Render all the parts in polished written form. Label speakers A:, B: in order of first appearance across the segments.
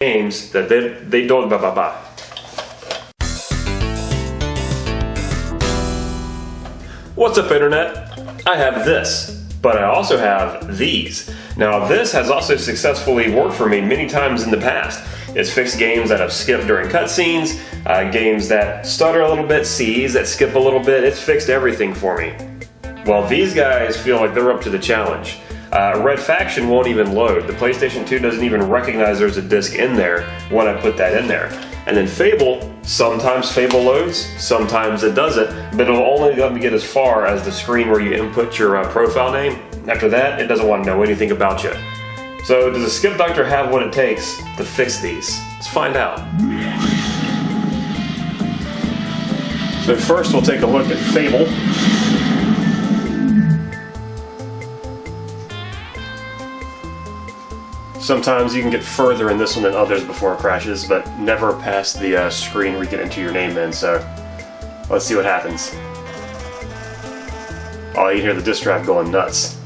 A: games that they don't ba. What's up, internet? I have this, but I also have these. Now this has also successfully worked for me many times in the past. It's fixed games that have skipped during cutscenes, games that stutter a little bit, CEs that skip a little bit. It's fixed everything for me. Well, these guys feel like they're up to the challenge. Red Faction won't even load. The PlayStation 2 doesn't even recognize there's a disc in there when I put that in there. And then Fable, sometimes Fable loads, sometimes it doesn't, but it'll only let me get as far as the screen where you input your profile name. After that, it doesn't want to know anything about you. So does the Skip Doctor have what it takes to fix these? Let's find out. So first we'll take a look at Fable. Sometimes you can get further in this one than others before it crashes, but never past the screen where you can enter your name in, so let's see what happens. Oh, you can hear the disk drive going nuts.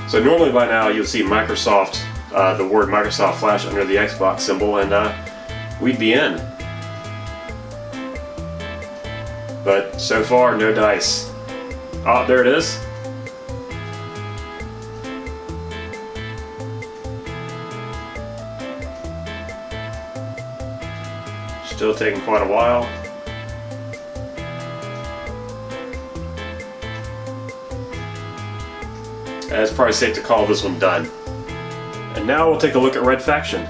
A: So normally by now you'll see Microsoft, the word Microsoft flash under the Xbox symbol, and we'd be in. But so far, no dice. Oh, there it is. Still taking quite a while. And it's probably safe to call this one done. And now we'll take a look at Red Faction.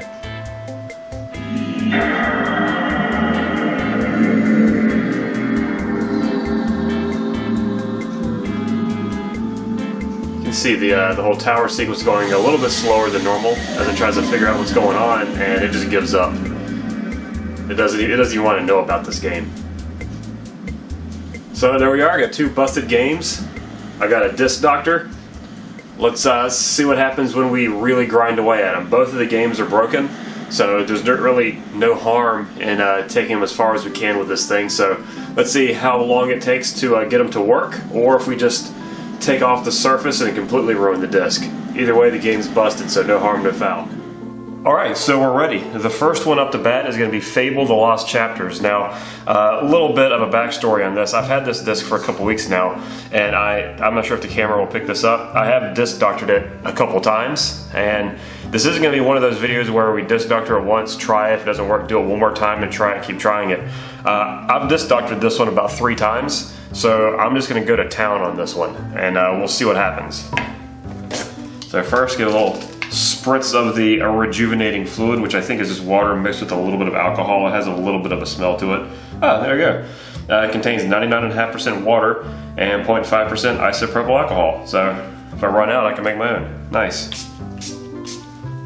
A: See the whole tower sequence going a little bit slower than normal as it tries to figure out what's going on, and it just gives up. It doesn't even want to know about this game. So there we are. I got two busted games. I got a Disc Doctor. Let's see what happens when we really grind away at them. Both of the games are broken, so there's really no harm in taking them as far as we can with this thing. So let's see how long it takes to get them to work, or if we just take off the surface and completely ruin the disc. Either way, the game's busted, so no harm, no foul. Alright, so we're ready. The first one up to bat is going to be Fable: The Lost Chapters. Now, a little bit of a backstory on this. I've had this disc for a couple weeks now, and I'm not sure if the camera will pick this up. I have disc doctored it a couple times, and this isn't going to be one of those videos where we disc doctor it once, try it, if it doesn't work, do it one more time, and try it, keep trying it. I've disc doctored this one about 3 times, so I'm just going to go to town on this one, and we'll see what happens. So first, get a little spritz of the rejuvenating fluid, which I think is just water mixed with a little bit of alcohol. It has a little bit of a smell to it. Ah, there we go. It contains 99.5% water and 0.5% isopropyl alcohol. So if I run out, I can make my own. Nice.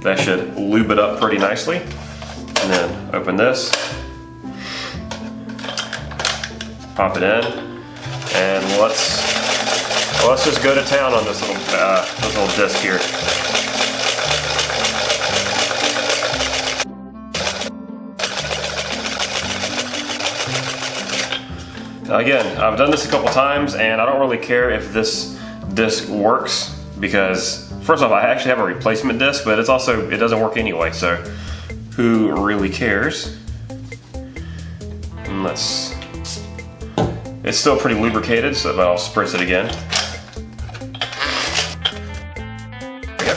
A: That should lube it up pretty nicely. And then open this. Pop it in. And let's just go to town on this little disc here. Now again, I've done this a couple times, and I don't really care if this disc works, because first off, I actually have a replacement disc, but it doesn't work anyway, so who really cares? And it's still pretty lubricated, so I'll spritz it again. There we go.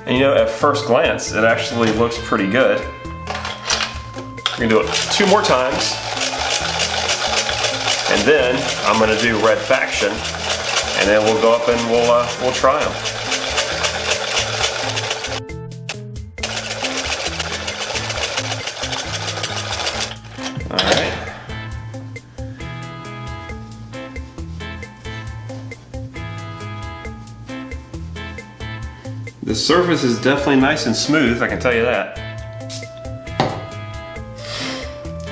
A: And you know, at first glance, it actually looks pretty good. We're gonna do it 2 more times. And then I'm gonna do Red Faction, and then we'll go up and we'll try them. Alright. The surface is definitely nice and smooth, I can tell you that.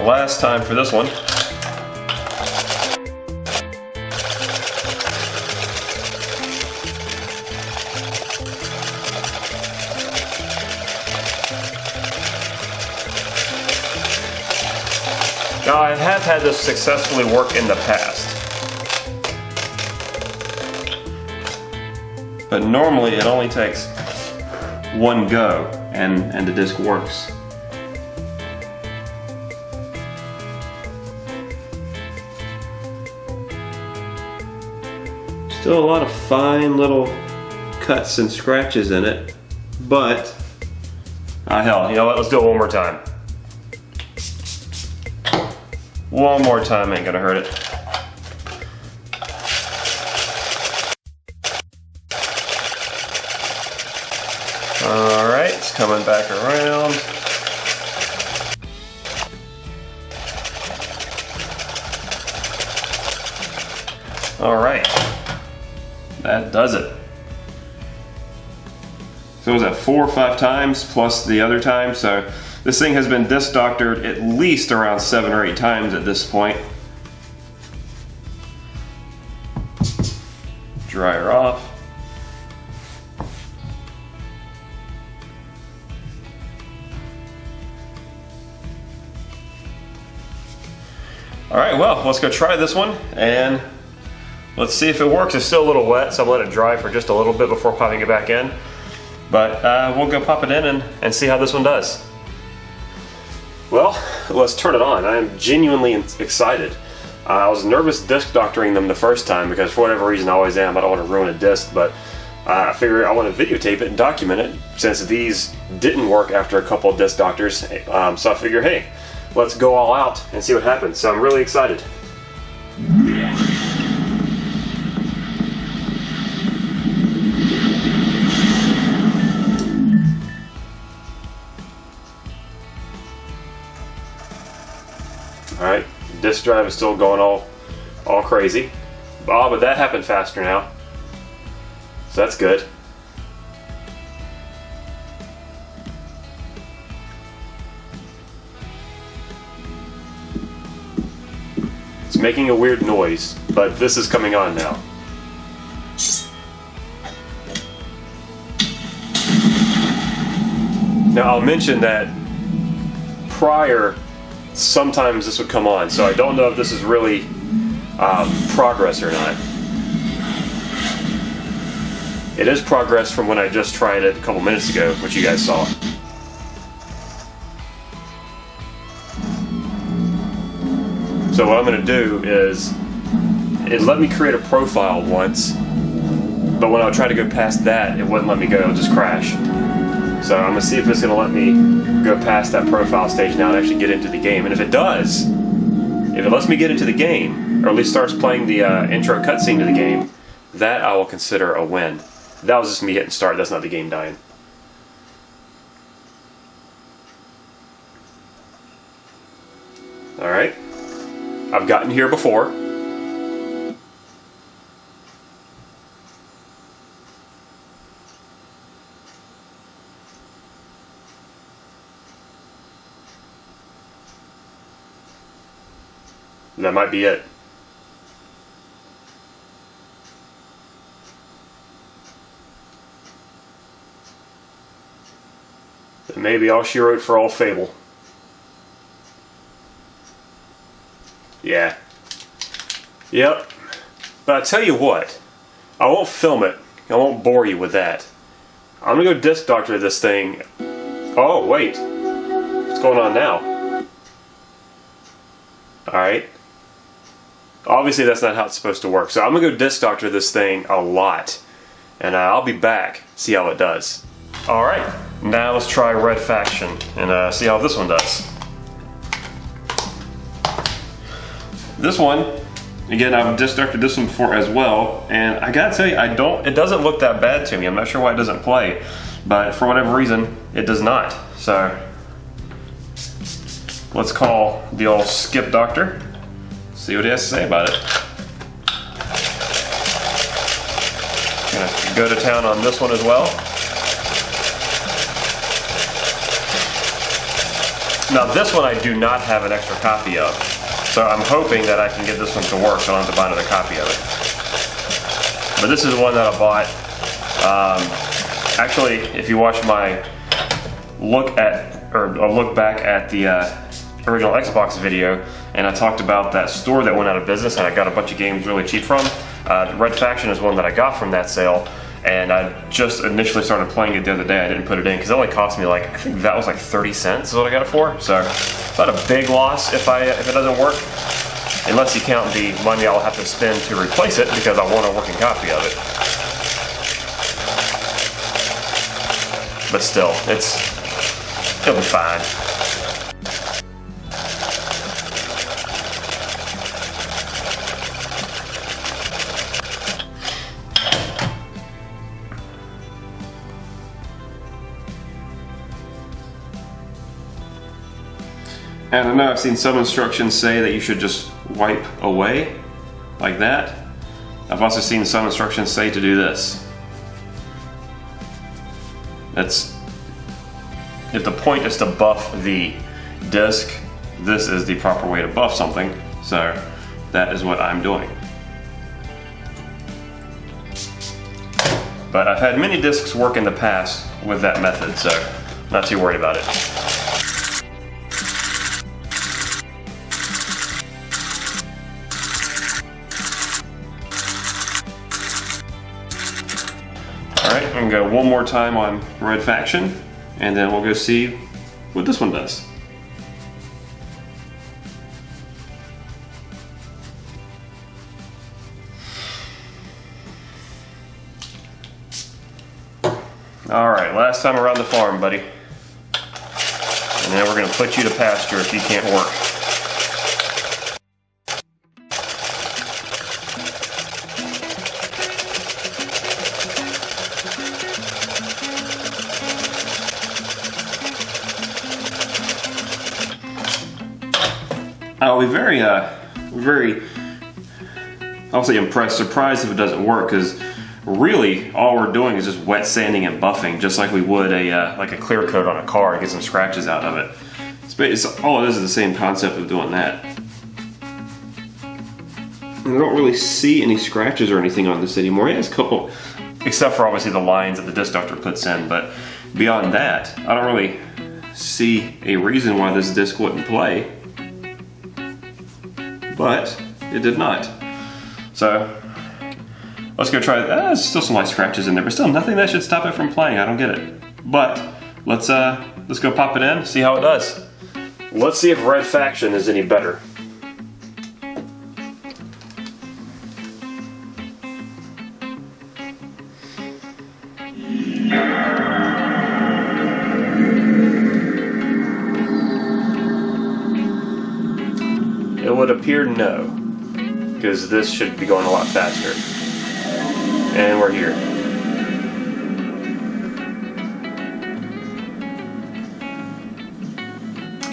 A: Last time for this one. Now I have had this successfully work in the past. But normally it only takes one go and the disc works. Still a lot of fine little cuts and scratches in it, but hell, you know what, let's do it one more time. One more time ain't gonna hurt it. Alright, it's coming back around. Alright, that does it. So was that 4 or 5 times plus the other time? So this thing has been disc doctored at least around 7 or 8 times at this point. Dry her off. Alright, well, let's go try this one and let's see if it works. It's still a little wet, so I'll let it dry for just a little bit before popping it back in. But we'll go pop it in and see how this one does. Well, let's turn it on. I am genuinely excited. I was nervous disc doctoring them the first time because for whatever reason I always am. I don't want to ruin a disc, but I figure I want to videotape it and document it since these didn't work after a couple of disc doctors. So I figure, hey, let's go all out and see what happens. So I'm really excited. Alright, disk drive is still going all crazy. Oh, but that happened faster now. So that's good. It's making a weird noise, but this is coming on now. Now I'll mention that prior, sometimes this would come on, so I don't know if this is really progress or not. It is progress from when I just tried it a couple minutes ago, which you guys saw. So what I'm going to do is, it let me create a profile once, but when I try to go past that, it wouldn't let me go, it'll just crash. So I'm going to see if it's going to let me go past that profile stage now and actually get into the game. And if it does, if it lets me get into the game, or at least starts playing the intro cutscene to the game, that I will consider a win. That was just me hitting start, that's not the game dying. Alright, I've gotten here before. That might be it. Then maybe all she wrote for Old Fable. Yeah. Yep. But I tell you what, I won't film it. I won't bore you with that. I'm gonna go disc doctor this thing. Oh, wait. What's going on now? Alright. Obviously that's not how it's supposed to work. So I'm gonna go disc doctor this thing a lot. And I'll be back, see how it does. Alright, now let's try Red Faction and see how this one does. This one, again, I've disc doctored this one before as well, and I gotta tell you, it doesn't look that bad to me. I'm not sure why it doesn't play, but for whatever reason, it does not. So let's call the old Skip Doctor, see what he has to say about it. Gonna go to town on this one as well. Now this one I do not have an extra copy of, so I'm hoping that I can get this one to work so I don't have to buy another copy of it. But this is one that I bought. Actually, if you watch my look back at the original Xbox video, and I talked about that store that went out of business and I got a bunch of games really cheap from. Red Faction is one that I got from that sale, and I just initially started playing it the other day. I didn't put it in because it only cost me I think that was like 30 cents is what I got it for. So it's not a big loss if it doesn't work, unless you count the money I'll have to spend to replace it because I want a working copy of it. But still, it'll be fine. And I know I've seen some instructions say that you should just wipe away like that. I've also seen some instructions say to do this. If the point is to buff the disc, this is the proper way to buff something. So that is what I'm doing. But I've had many discs work in the past with that method, so I'm not too worried about it. Alright, I'm going to go one more time on Red Faction, and then we'll go see what this one does. Alright, last time around the farm, buddy. And then we're going to put you to pasture if you can't work. I'll be very, I'll say impressed, surprised if it doesn't work, because really all we're doing is just wet sanding and buffing, just like we would like a clear coat on a car and get some scratches out of it. It's all it is the same concept of doing that. I don't really see any scratches or anything on this anymore. Yeah, it's a couple, except for obviously the lines that the disc doctor puts in, but beyond that, I don't really see a reason why this disc wouldn't play. But it did not. So let's go try that. There's still some light scratches in there, but still nothing that should stop it from playing. I don't get it. But let's go pop it in, see how it does. Let's see if Red Faction is any better. It would appear no, because this should be going a lot faster. And we're here.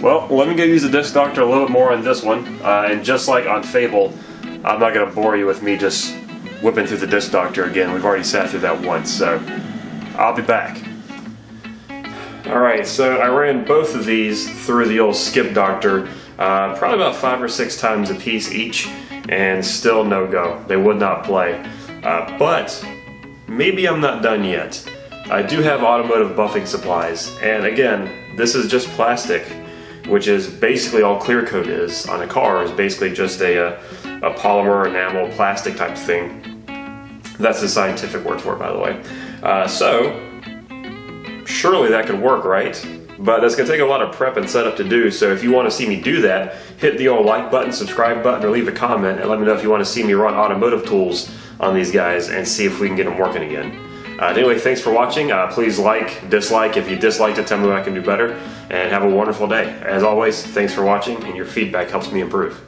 A: Well, let me go use the disc doctor a little bit more on this one. And just like on Fable, I'm not going to bore you with me just whipping through the disc doctor again. We've already sat through that once, so I'll be back. Alright, so I ran both of these through the old skip doctor. Probably about 5 or 6 times a piece each, and still no go. They would not play. But maybe I'm not done yet. I do have automotive buffing supplies, and again, this is just plastic, which is basically all clear coat is on a car. Is basically just a polymer enamel plastic type thing. That's the scientific word for it, by the way. So surely that could work, right? But that's going to take a lot of prep and setup to do, so if you want to see me do that, hit the old like button, subscribe button, or leave a comment, and let me know if you want to see me run automotive tools on these guys and see if we can get them working again. Anyway, thanks for watching. Please like, dislike. If you disliked it, tell me what I can do better, and have a wonderful day. As always, thanks for watching, and your feedback helps me improve.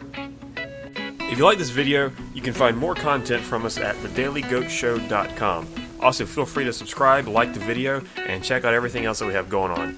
A: If you like this video, you can find more content from us at thedailygoatshow.com. Also, feel free to subscribe, like the video, and check out everything else that we have going on.